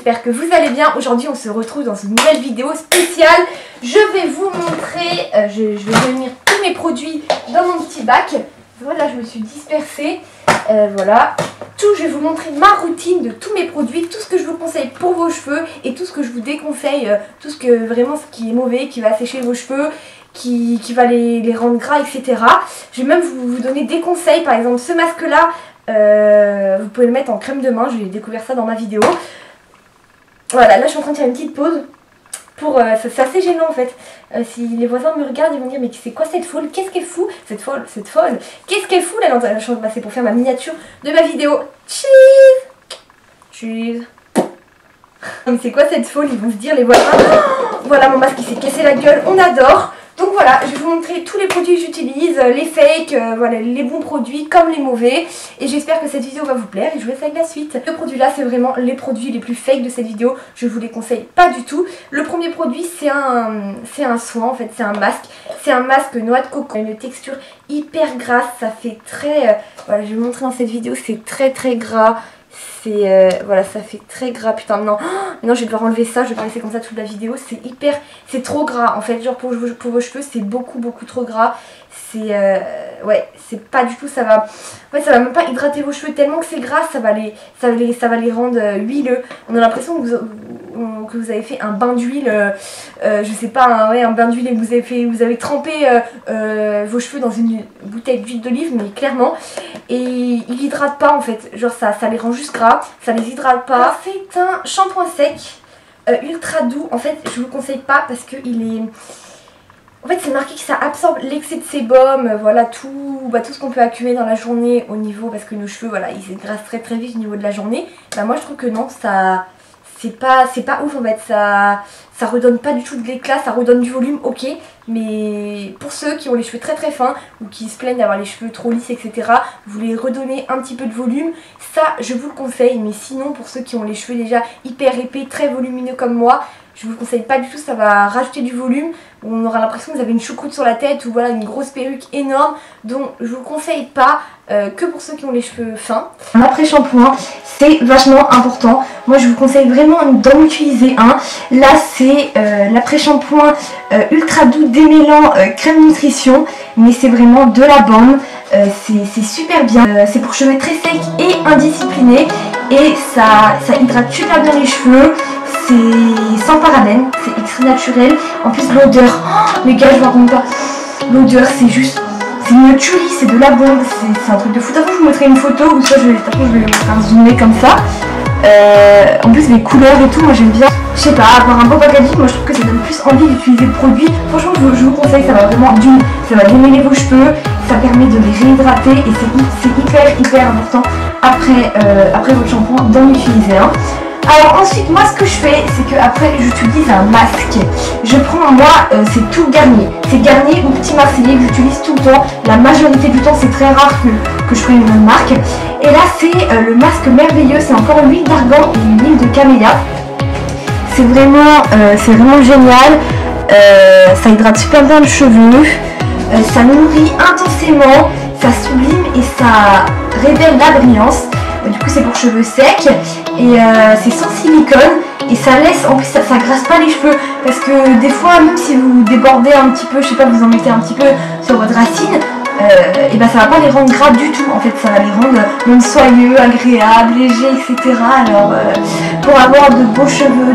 j'espère que vous allez bien. Aujourd'hui on se retrouve dans une nouvelle vidéo spéciale. Je vais vous montrer, je vais réunir tous mes produits dans mon petit bac. Voilà, je me suis dispersée, voilà. Je vais vous montrer ma routine de tous mes produits, tout ce que je vous conseille pour vos cheveux et tout ce que je vous déconseille, tout ce que vraiment ce qui est mauvais, qui va sécher vos cheveux, qui va les rendre gras, etc. Je vais même vous donner des conseils. Par exemple, ce masque là, vous pouvez le mettre en crème de main. J'ai découvert ça dans ma vidéo. Voilà, là je suis en train de faire une petite pause pour c'est assez gênant en fait. Si les voisins me regardent, ils vont dire mais c'est quoi cette folle? Qu'est-ce qu'elle fout? Cette folle qu'est-ce qu'elle fout là dans la chambre? C'est pour faire ma miniature de ma vidéo. Cheese. Cheese. Mais c'est quoi cette folle? Ils vont se dire les voisins. Oh, voilà, mon masque il s'est cassé la gueule, on adore. Donc voilà, je vais vous montrer tous les produits que j'utilise, les fakes, voilà, les bons produits comme les mauvais. Et j'espère que cette vidéo va vous plaire et je vous laisse avec la suite. Le produit là, c'est vraiment les produits les plus fakes de cette vidéo. Je vous les conseille pas du tout. Le premier produit, c'est un soin en fait, c'est un masque. C'est un masque noix de coco, une texture hyper grasse, ça fait très... voilà, je vais vous montrer dans cette vidéo, c'est très gras. C'est voilà, ça fait très gras. Putain, non, non, je vais devoir enlever ça. Je vais pas laisser comme ça toute la vidéo. C'est trop gras en fait. Genre pour vos cheveux, c'est beaucoup trop gras. C'est ouais, c'est pas du tout. Ça va, en fait, ça va même pas hydrater vos cheveux tellement que c'est gras. Ça va les rendre huileux. On a l'impression que vous avez fait un bain d'huile. Je sais pas, ouais, un bain d'huile et vous avez trempé vos cheveux dans une bouteille d'huile d'olive, mais clairement. Et il hydrate pas en fait. Genre ça les rend juste gras. Ça les hydrate pas. C'est un shampoing sec ultra doux. En fait, je vous le conseille pas parce que il est... En fait, c'est marqué que ça absorbe l'excès de sébum, voilà, tout ce qu'on peut accumuler dans la journée au niveau, parce que nos cheveux, voilà, ils se grassent très vite au niveau de la journée. Bah moi, je trouve que non, ça, c'est pas ouf en fait, ça redonne pas du tout de l'éclat, ça redonne du volume, ok, mais pour ceux qui ont les cheveux très fins ou qui se plaignent d'avoir les cheveux trop lisses, etc., vous voulez redonner un petit peu de volume, ça, je vous le conseille. Mais sinon, pour ceux qui ont les cheveux déjà hyper épais, très volumineux comme moi, je vous le conseille pas du tout, ça va rajouter du volume. On aura l'impression que vous avez une choucroute sur la tête ou voilà une grosse perruque énorme. Donc je vous le conseille pas, que pour ceux qui ont les cheveux fins. L'après-shampoing, c'est vachement important. Moi je vous conseille vraiment d'en utiliser un. Là c'est l'après-shampoing ultra doux démêlant crème nutrition. Mais c'est vraiment de la bombe. C'est super bien. C'est pour cheveux très secs et indisciplinés. Et ça hydrate super bien les cheveux. C'est sans parabènes, c'est extrait naturel. En plus l'odeur, oh, les gars je vous raconte pas. L'odeur c'est juste, c'est une tuerie, c'est de la bombe, c'est un truc de fou. De toute façon je vous mettrai une photo ou soit je vais faire zoomer comme ça. En plus les couleurs et tout, moi j'aime bien. Je sais pas, avoir un beau packaging, moi je trouve que ça donne plus envie d'utiliser le produit. Franchement je vous conseille, ça va vraiment ça va démêler vos cheveux, ça permet de les réhydrater et c'est hyper important après votre shampoing d'en utiliser un. Alors ensuite moi ce que je fais c'est que après j'utilise un masque. Je prends moi c'est tout Garnier. C'est Garnier ou Petit Marseillais que j'utilise tout le temps. La majorité du temps c'est très rare que je prenne une autre marque. Et là c'est le masque merveilleux. C'est encore l'huile d'argan et une huile de camélia. C'est vraiment génial. Ça hydrate super bien le cheveu. Ça nourrit intensément. Ça sublime et ça révèle la brillance. Du coup c'est pour cheveux secs et c'est sans silicone et ça laisse, en plus ça grasse pas les cheveux parce que des fois même si vous débordez un petit peu, je sais pas, vous en mettez un petit peu sur votre racine, et ben ça va pas les rendre gras du tout en fait, ça va les rendre même soyeux, agréables, légers, etc. Alors pour avoir de beaux cheveux,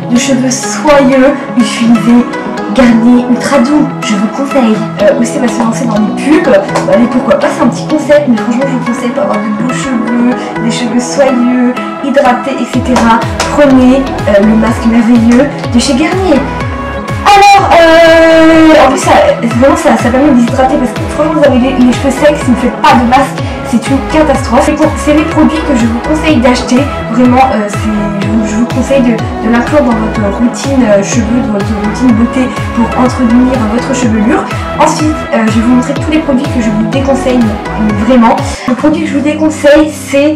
de cheveux soyeux, utilisez Garnier ultra doux, je vous conseille. Aussi va se lancer dans les pubs, allez pourquoi pas, c'est un petit concept, mais franchement je vous conseille pour avoir de beaux cheveux, des cheveux soyeux, hydratés, etc. Prenez le masque merveilleux de chez Garnier. Alors, en plus vraiment ça permet de déshydrater parce que franchement vous avez les cheveux secs, si vous ne faites pas de masque, c'est une catastrophe. C'est les produits que je vous conseille d'acheter. Vraiment, je vous conseille de l'inclure dans votre routine cheveux, dans votre routine beauté pour entretenir votre chevelure. Ensuite, je vais vous montrer tous les produits que je vous déconseille, mais vraiment. Le produit que je vous déconseille, c'est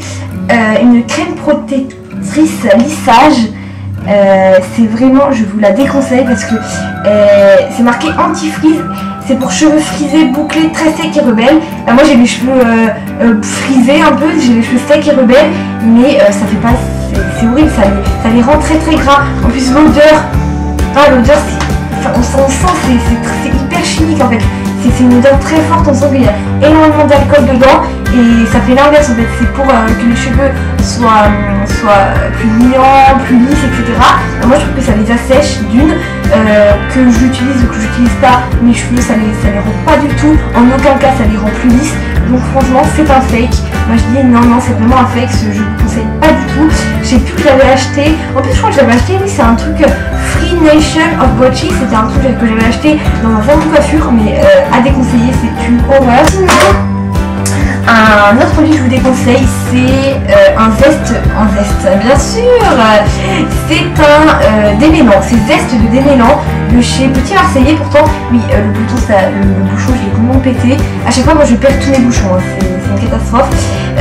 une crème protectrice lissage. C'est vraiment, je vous la déconseille parce que c'est marqué anti-frise. C'est pour cheveux frisés, bouclés, très secs et rebelles. Moi j'ai les cheveux frisés un peu, j'ai les cheveux secs et rebelles, mais ça fait pas, c'est horrible, ça les rend très gras. En plus l'odeur, l'odeur on sent c'est hyper chimique en fait. C'est une odeur très forte, on sent qu'il y a énormément d'alcool dedans et ça fait l'inverse en fait. C'est pour que les cheveux soient plus brillants, plus lisses, etc. Moi je trouve que ça les assèche d'une, que j'utilise ou que j'utilise pas, mes cheveux ça les rend pas du tout, en aucun cas ça les rend plus lisses. Donc franchement c'est un fake. Moi je dis non c'est vraiment un fake, je vous conseille pas du tout. Je sais plus que j'avais acheté, en plus je crois que j'avais acheté, oui c'est un truc Free Nation of Botchy, c'était un truc que j'avais acheté dans un salon de coiffure, mais à déconseiller, c'est une horreur. Sinon, un autre produit que je vous déconseille, c'est un zeste, bien sûr, c'est un démêlant, c'est zeste de démêlant de chez Petit Marseillais. Pourtant, oui, le bouchon, je l'ai complètement pété. À chaque fois, moi je perds tous mes bouchons, hein. C'est une catastrophe.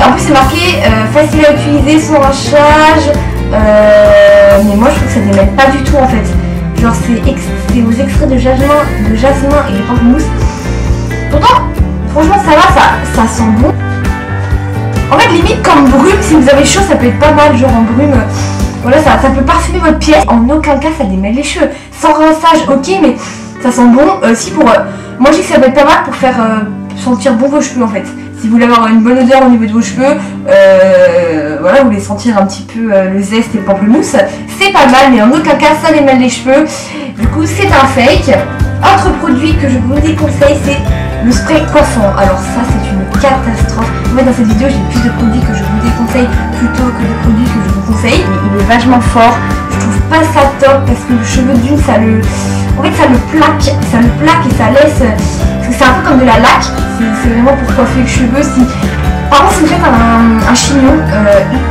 En plus, c'est marqué facile à utiliser, sans rachage, mais moi je trouve que ça démêle pas du tout en fait. Genre, c'est aux extraits de jasmin et de pamplemousse. Pourtant, franchement, ça va, ça sent bon. En fait, limite comme brume, si vous avez chaud, ça peut être pas mal, genre en brume. Voilà, ça peut parfumer votre pièce. En aucun cas, ça démêle les cheveux. Sans rinçage, ok, mais ça sent bon. Si pour, moi, je dis que ça peut être pas mal pour faire sentir bon vos cheveux en fait. Si vous voulez avoir une bonne odeur au niveau de vos cheveux, voilà, vous voulez sentir un petit peu le zeste et le pamplemousse, c'est pas mal, mais en aucun cas ça démêle les cheveux. Du coup, c'est un fake. Autre produit que je vous déconseille, c'est le spray coiffant. Alors ça, c'est une catastrophe. En fait, dans cette vidéo, j'ai plus de produits que je vous déconseille plutôt que de produits que je vous conseille. Il est vachement fort. Je trouve pas ça top parce que le cheveu d'une, ça le plaque et ça laisse. C'est un peu comme de la laque. C'est vraiment pour coiffer les cheveux. Par contre, si vous faites un chignon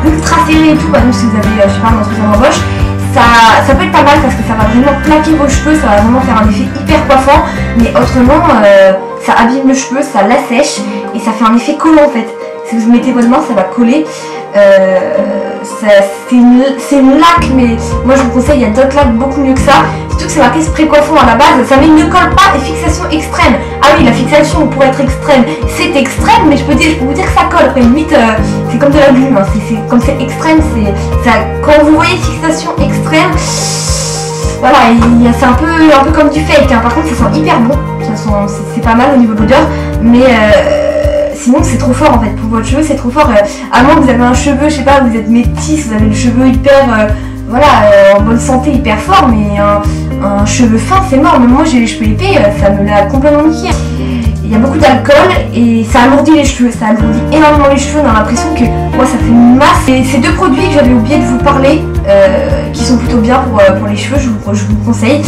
ultra serré et tout, par exemple si vous avez, je sais pas, un truc en embauche, ça peut être pas mal parce que ça va vraiment plaquer vos cheveux, ça va vraiment faire un effet hyper coiffant, mais autrement ça abîme le cheveu, ça l'assèche et ça fait un effet collant en fait. Si vous mettez votre main, ça va coller. C'est une laque, mais moi je vous conseille, il y a d'autres laques beaucoup mieux que ça. Surtout que c'est marqué spray coiffant à la base, ça ne colle pas et fixation extrême. Ah oui, la fixation pour être extrême, c'est extrême, mais je peux vous dire que ça colle. Après, limite, c'est comme de la glume, hein. Comme c'est extrême, quand vous voyez fixation extrême, voilà, c'est un peu comme du fake, hein. Par contre, ça sent hyper bon, c'est pas mal au niveau de l'odeur, mais sinon c'est trop fort en fait, pour votre cheveu c'est trop fort, à moins que vous avez un cheveu, je sais pas, vous êtes métisse, vous avez le cheveu hyper, en bonne santé, hyper fort, mais un cheveu fin c'est mort. Même moi j'ai les cheveux épais, ça me l'a complètement niqué. Il y a beaucoup d'alcool et ça alourdit les cheveux, ça alourdit énormément les cheveux, on a l'impression que moi ça fait une masse. Et ces deux produits que j'avais oublié de vous parler, qui sont plutôt bien pour les cheveux, je vous conseille,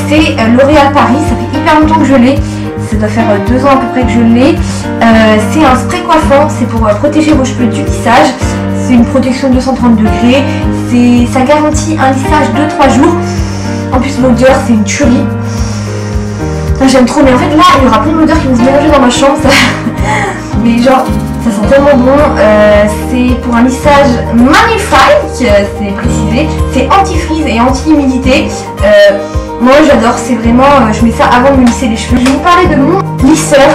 c'est L'Oréal Paris, ça fait hyper longtemps que je l'ai. Ça doit faire 2 ans à peu près que je l'ai. C'est un spray coiffant, c'est pour protéger vos cheveux du lissage. C'est une protection de 230 degrés. Ça garantit un lissage de 3 jours. En plus l'odeur c'est une tuerie. J'aime trop, mais en fait là il y aura plein d'odeurs qui vont se mélanger dans ma chambre. Mais genre ça sent tellement bon. C'est pour un lissage magnifique, c'est précisé. C'est anti-frizz et anti-humidité. Moi j'adore, c'est vraiment, je mets ça avant de me lisser les cheveux. Je vais vous parler de mon lisseur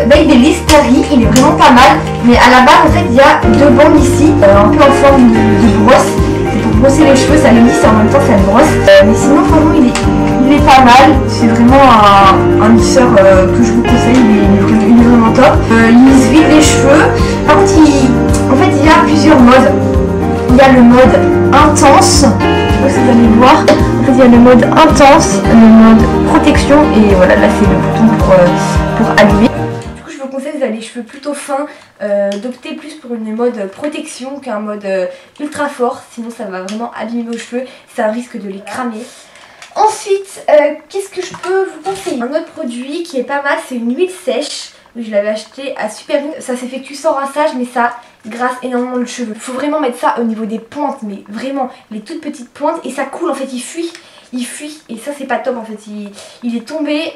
Babyliss Paris, il est vraiment pas mal. Mais à la base en fait il y a 2 bandes ici, un peu en forme de brosse. C'est pour brosser les cheveux, ça le lisse et en même temps ça le brosse. Mais sinon franchement il est pas mal. C'est vraiment un lisseur que je vous conseille, il est vraiment top. Il lisse vite les cheveux. Par contre en fait il y a plusieurs modes. Il y a le mode intense. Je sais pas si vous allez le voir. En fait, il y a le mode intense, le mode protection, et voilà, là c'est le bouton pour allumer. Du coup, je vous conseille, vous avez les cheveux plutôt fins, d'opter plus pour une mode protection qu'un mode ultra fort, sinon ça va vraiment abîmer vos cheveux, ça risque de les cramer. Ensuite, qu'est-ce que je peux vous conseiller? Un autre produit qui est pas mal, c'est une huile sèche. Oui, je l'avais acheté à Superine. Ça s'effectue sans rinçage, mais ça grasse énormément le cheveu. Il faut vraiment mettre ça au niveau des pointes, mais vraiment les toutes petites pointes, et ça coule en fait, il fuit, et ça c'est pas top en fait. Il est tombé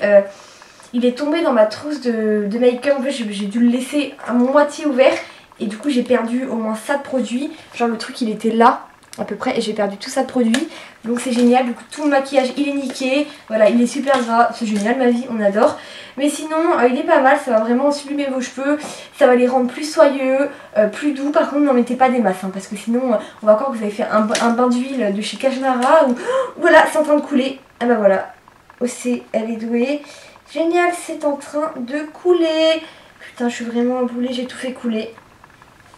dans ma trousse de make-up. En fait, j'ai dû le laisser à moitié ouvert, et du coup j'ai perdu au moins ça de produit. Genre le truc il était là, à peu près, et j'ai perdu tout ça de produit. Donc c'est génial, du coup tout mon maquillage il est niqué, voilà, il est super gras, c'est génial ma vie, on adore. Mais sinon il est pas mal, ça va vraiment sublimer vos cheveux, ça va les rendre plus soyeux, plus doux. Par contre n'en mettez pas des masses, hein, parce que sinon on va croire que vous avez fait un bain d'huile de chez Cajemara ou voilà, c'est en train de couler. Ah bah voilà, aussi elle est douée. Génial, c'est en train de couler. Putain, je suis vraiment emboulée, j'ai tout fait couler.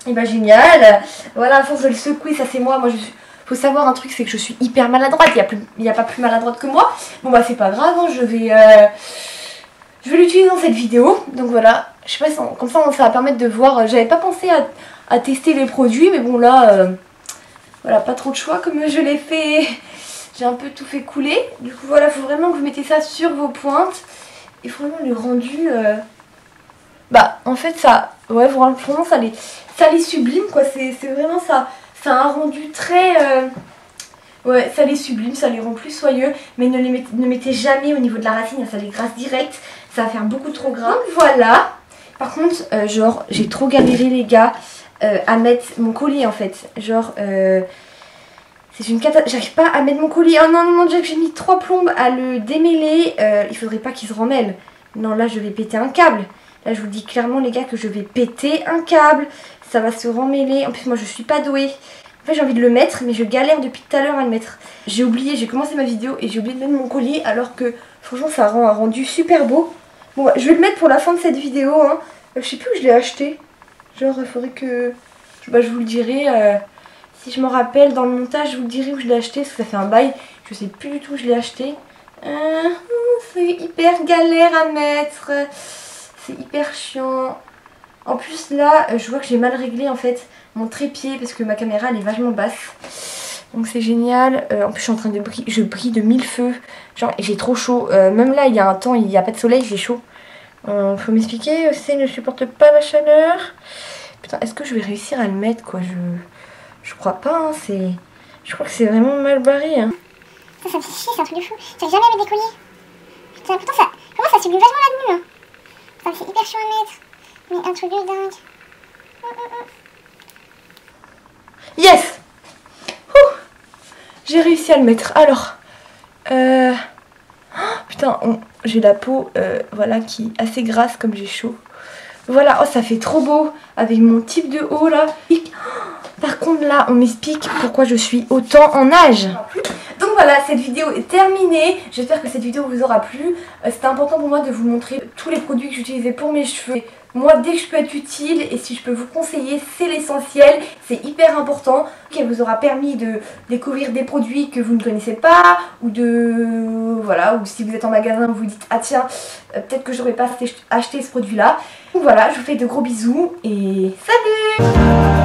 Et bah génial. Voilà, à force de le secouer, ça c'est moi. Moi, faut savoir un truc, c'est que je suis hyper maladroite. Il n'y a pas plus maladroite que moi. Bon bah c'est pas grave, hein, je vais l'utiliser dans cette vidéo. Donc voilà, je sais pas, comme ça ça va permettre de voir. J'avais pas pensé à tester les produits, mais bon là, voilà, pas trop de choix comme je l'ai fait. J'ai un peu tout fait couler. Du coup voilà, faut vraiment que vous mettez ça sur vos pointes. Et vraiment le rendu, bah en fait ça, ouais vraiment ça les sublime quoi, c'est vraiment ça, ça a un rendu très, ouais ça les sublime, ça les rend plus soyeux. Mais ne mettez jamais au niveau de la racine, ça les grasse direct, ça va faire beaucoup trop gras. Donc voilà, par contre genre j'ai trop galéré les gars à mettre mon collier en fait, genre c'est une catastrophe, j'arrive pas à mettre mon collier. Oh non, non, non, j'ai mis 3 plombes à le démêler. Il faudrait pas qu'il se remêle. Non, là, je vais péter un câble. Là, je vous dis clairement, les gars, que je vais péter un câble. Ça va se remêler. En plus, moi, je suis pas douée. En fait, j'ai envie de le mettre, mais je galère depuis tout à l'heure à le mettre. J'ai oublié, j'ai commencé ma vidéo et j'ai oublié de mettre mon collier, alors que, franchement, ça rend un rendu super beau. Bon, bah, je vais le mettre pour la fin de cette vidéo. Hein. Je sais plus où je l'ai acheté. Genre, il faudrait que... Bah, je vous le dirai... Si je me rappelle dans le montage, je vous dirai où je l'ai acheté, parce que ça fait un bail, je sais plus du tout où je l'ai acheté. C'est hyper galère à mettre, c'est hyper chiant. En plus là, je vois que j'ai mal réglé en fait mon trépied, parce que ma caméra elle est vachement basse. Donc c'est génial. En plus je suis en train de briller, je brille de 1000 feux. Genre j'ai trop chaud, même là il y a un temps, il n'y a pas de soleil, j'ai chaud. Faut m'expliquer, c'est ne supporte pas la chaleur. Putain, est-ce que je vais réussir à le mettre quoi? Je crois pas, hein, c'est... Je crois que c'est vraiment mal barré, hein. Ça me fait chier, c'est un truc de fou. J'arrive jamais à mettre des colliers. Putain, pourtant ça... Comment ça sublime vachement la tenue, hein. Ça me fait hyper chiant à mettre. Mais un truc de dingue. Yes! J'ai réussi à le mettre. Alors... Oh, putain, j'ai la peau, voilà, qui est assez grasse comme j'ai chaud. Voilà, oh ça fait trop beau. Avec mon type de haut, là. Par contre là on m'explique pourquoi je suis autant en âge. Donc voilà, cette vidéo est terminée. J'espère que cette vidéo vous aura plu. C'était important pour moi de vous montrer tous les produits que j'utilisais pour mes cheveux. Moi dès que je peux être utile et si je peux vous conseiller, c'est l'essentiel. C'est hyper important. Qui vous aura permis de découvrir des produits que vous ne connaissez pas. Ou de... Voilà, ou si vous êtes en magasin vous vous dites ah tiens, peut-être que j'aurais pas acheté ce produit là. Donc voilà, je vous fais de gros bisous et salut!